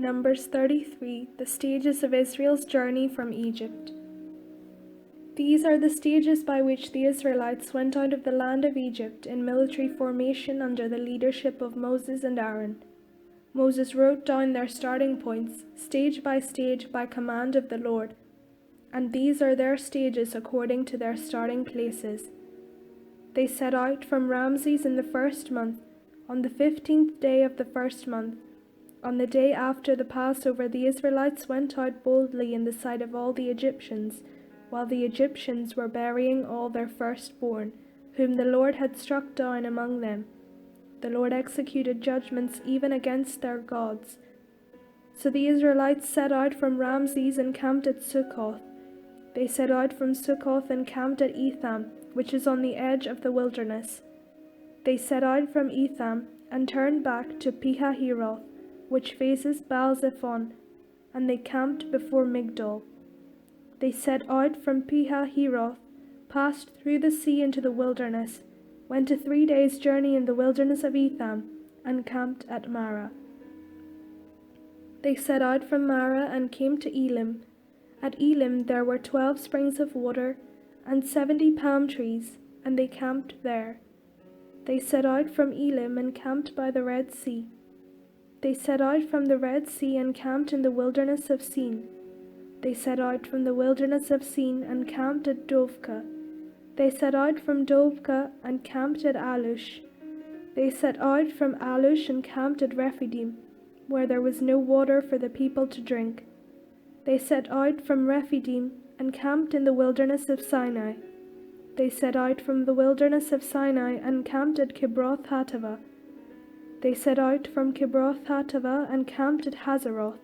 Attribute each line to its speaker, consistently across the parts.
Speaker 1: Numbers 33, the stages of Israel's journey from Egypt. These are the stages by which the Israelites went out of the land of Egypt in military formation under the leadership of Moses and Aaron. Moses wrote down their starting points, stage by command of the Lord, and these are their stages according to their starting places. They set out from Ramses in the first month, on the 15th day of the first month. On the day after the Passover, the Israelites went out boldly in the sight of all the Egyptians, while the Egyptians were burying all their firstborn, whom the Lord had struck down among them. The Lord executed judgments even against their gods. So the Israelites set out from Ramses and camped at Succoth. They set out from Succoth and camped at Etham, which is on the edge of the wilderness. They set out from Etham and turned back to Pihahiroth, which faces Baal-zephon, and they camped before Migdol. They set out from Pihahiroth, passed through the sea into the wilderness, went a 3 days' journey in the wilderness of Etham, and camped at Marah. They set out from Marah and came to Elim. At Elim there were 12 springs of water and 70 palm trees, and they camped there. They set out from Elim and camped by the Red Sea. They set out from the Red Sea and camped in the wilderness of Sin. They set out from the wilderness of Sin and camped at Dovka. They set out from Dovka and camped at Alush. They set out from Alush and camped at Rephidim, where there was no water for the people to drink. They set out from Rephidim and camped in the wilderness of Sinai. They set out from the wilderness of Sinai and camped at Kibroth Hattaavah. They set out from Kibroth Hattaavah and camped at Hazeroth.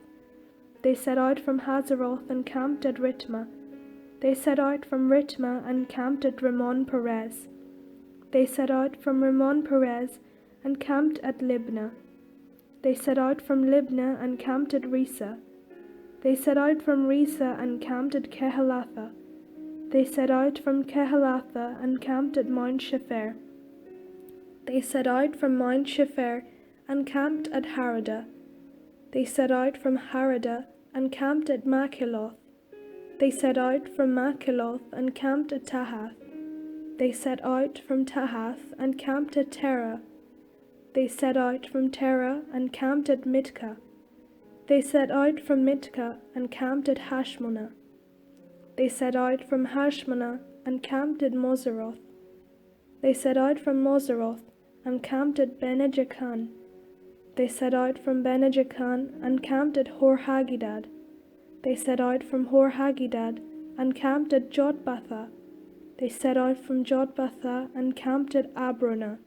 Speaker 1: They set out from Hazeroth and camped at Ritmah. They set out from Ritmah and camped at Ramon Perez. They set out from Ramon Perez and camped at Libnah. They set out from Libnah and camped at Risa. They set out from Risa and camped at Kehelatha. They set out from Kehelatha and camped at Mount Shepher. They set out from Mount Shepher and camped at Haradah. They set out from Haradah and camped at Makheloth. They set out from Makheloth and camped at Tahath. They set out from Tahath and camped at Terah. They set out from Terah and camped at Mitkah. They set out from Mitkah and camped at Hashmonah. They set out from Hashmonah and camped at Moseroth. They set out from Moseroth and camped at Bene-Jaakan. They set out from Bene-Jaakan and camped at Hor-Haggidgad. They set out from Hor-Haggidgad and camped at Jotbathah. They set out from Jotbathah and camped at Abronah.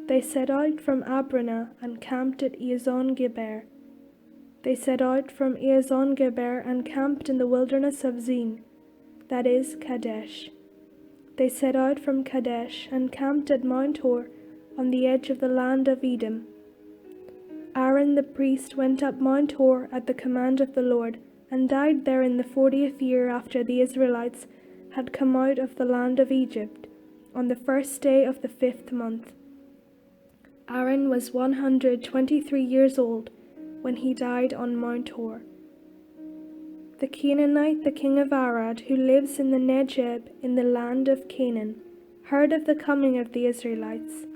Speaker 1: They set out from Abronah and camped at Eazon-Geber. They set out from Eazon-Geber and camped in the wilderness of Zin, that is, Kadesh. They set out from Kadesh and camped at Mount Hor on the edge of the land of Edom. Aaron the priest went up Mount Hor at the command of the Lord, and died there in the 40th year after the Israelites had come out of the land of Egypt, on the first day of the 5th month. Aaron was 123 years old when he died on Mount Hor. The Canaanite, the king of Arad, who lives in the Negeb in the land of Canaan, heard of the coming of the Israelites.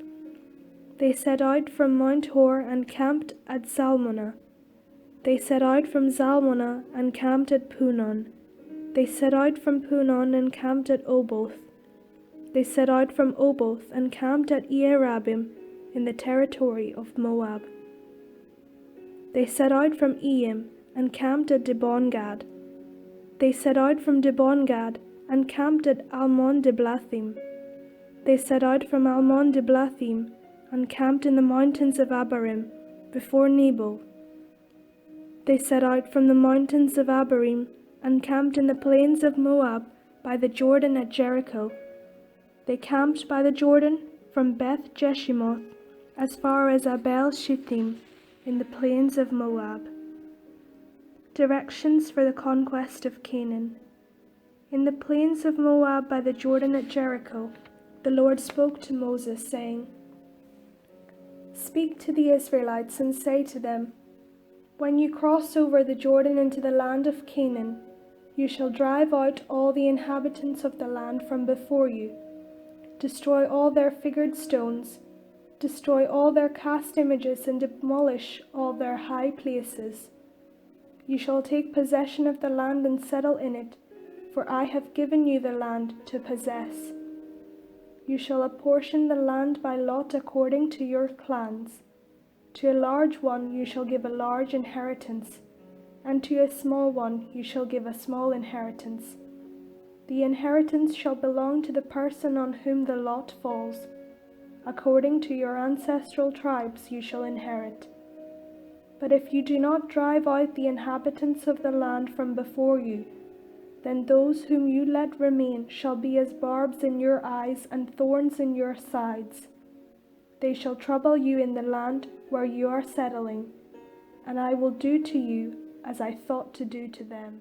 Speaker 1: They set out from Mount Hor and camped at Zalmonah. They set out from Zalmonah and camped at Punon. They set out from Punon and camped at Oboth. They set out from Oboth and camped at Ierabim in the territory of Moab. They set out from Eim and camped at Dibon-Gad. They set out from Dibon-Gad and camped at Almon-Diblathim. They set out from Almon-Diblathim and camped in the mountains of Abarim, before Nebo. They set out from the mountains of Abarim and camped in the plains of Moab by the Jordan at Jericho. They camped by the Jordan from Beth Jeshimoth as far as Abel Shittim in the plains of Moab. Directions for the conquest of Canaan. In the plains of Moab by the Jordan at Jericho, the Lord spoke to Moses, saying, "Speak to the Israelites and say to them, When you cross over the Jordan into the land of Canaan, you shall drive out all the inhabitants of the land from before you, destroy all their figured stones, destroy all their cast images, and demolish all their high places. You shall take possession of the land and settle in it, for I have given you the land to possess. You shall apportion the land by lot according to your clans. To a large one you shall give a large inheritance, and to a small one you shall give a small inheritance. The inheritance shall belong to the person on whom the lot falls. According to your ancestral tribes you shall inherit. But if you do not drive out the inhabitants of the land from before you, then those whom you let remain shall be as barbs in your eyes and thorns in your sides. They shall trouble you in the land where you are settling, and I will do to you as I thought to do to them.